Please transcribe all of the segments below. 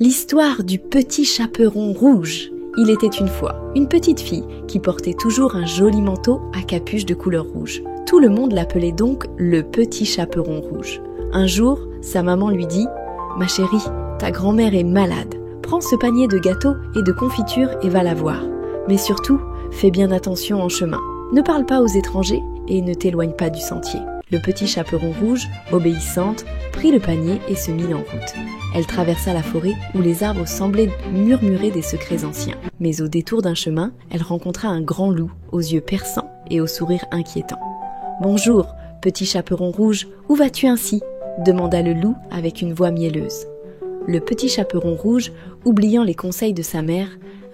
L'histoire du petit chaperon rouge. Il était une fois une petite fille qui portait toujours un joli manteau à capuche de couleur rouge. Tout le monde l'appelait donc le petit chaperon rouge. Un jour, sa maman lui dit « Ma chérie, ta grand-mère est malade. Prends ce panier de gâteaux et de confitures et va la voir. Mais surtout, fais bien attention en chemin. Ne parle pas aux étrangers et ne t'éloigne pas du sentier. » Le petit chaperon rouge, obéissante, prit le panier et se mit en route. Elle traversa la forêt où les arbres semblaient murmurer des secrets anciens. Mais au détour d'un chemin, elle rencontra un grand loup, aux yeux perçants et au sourire inquiétant. « Bonjour, petit chaperon rouge, où vas-tu ainsi ?» demanda le loup avec une voix mielleuse. Le petit chaperon rouge, oubliant les conseils de sa mère,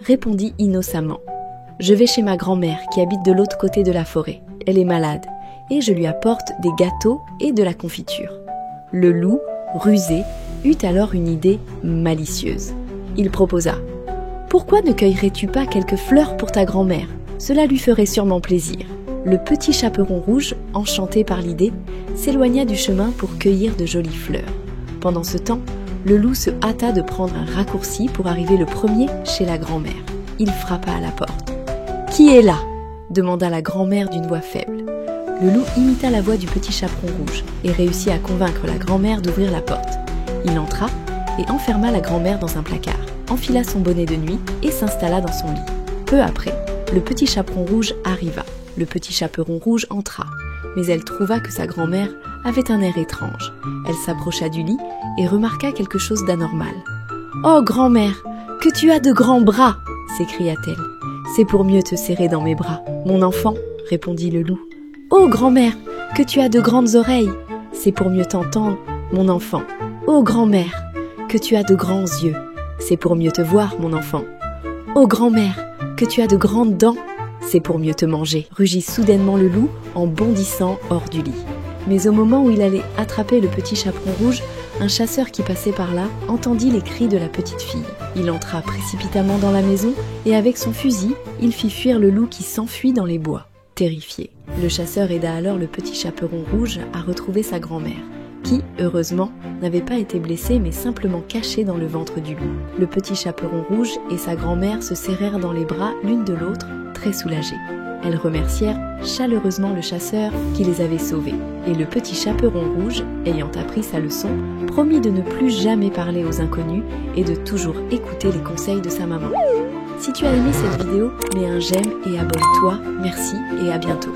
répondit innocemment. « Je vais chez ma grand-mère qui habite de l'autre côté de la forêt. Elle est malade. Et je lui apporte des gâteaux et de la confiture. » Le loup, rusé, eut alors une idée malicieuse. Il proposa « Pourquoi ne cueillerais-tu pas quelques fleurs pour ta grand-mère ? Cela lui ferait sûrement plaisir. » Le petit chaperon rouge, enchanté par l'idée, s'éloigna du chemin pour cueillir de jolies fleurs. Pendant ce temps, le loup se hâta de prendre un raccourci pour arriver le premier chez la grand-mère. Il frappa à la porte. « Qui est là ?» demanda la grand-mère d'une voix faible. Le loup imita la voix du petit chaperon rouge et réussit à convaincre la grand-mère d'ouvrir la porte. Il entra et enferma la grand-mère dans un placard, enfila son bonnet de nuit et s'installa dans son lit. Peu après, le petit chaperon rouge arriva. Le petit chaperon rouge entra, mais elle trouva que sa grand-mère avait un air étrange. Elle s'approcha du lit et remarqua quelque chose d'anormal. « Oh, grand-mère, que tu as de grands bras !» s'écria-t-elle. « C'est pour mieux te serrer dans mes bras, mon enfant !» répondit le loup. « Oh, grand-mère, que tu as de grandes oreilles ! C'est pour mieux t'entendre, mon enfant. Oh, grand-mère, que tu as de grands yeux ! C'est pour mieux te voir, mon enfant. Oh, grand-mère, que tu as de grandes dents ! C'est pour mieux te manger !» rugit soudainement le loup en bondissant hors du lit. Mais au moment où il allait attraper le petit chaperon rouge, un chasseur qui passait par là entendit les cris de la petite fille. Il entra précipitamment dans la maison et avec son fusil, il fit fuir le loup qui s'enfuit dans les bois. Terrifié, le chasseur aida alors le petit chaperon rouge à retrouver sa grand-mère, qui, heureusement, n'avait pas été blessée mais simplement cachée dans le ventre du loup. Le petit chaperon rouge et sa grand-mère se serrèrent dans les bras l'une de l'autre, très soulagées. Elles remercièrent chaleureusement le chasseur qui les avait sauvées. Et le petit chaperon rouge, ayant appris sa leçon, promit de ne plus jamais parler aux inconnus et de toujours écouter les conseils de sa maman. Si tu as aimé cette vidéo, mets un j'aime et abonne-toi. Merci et à bientôt.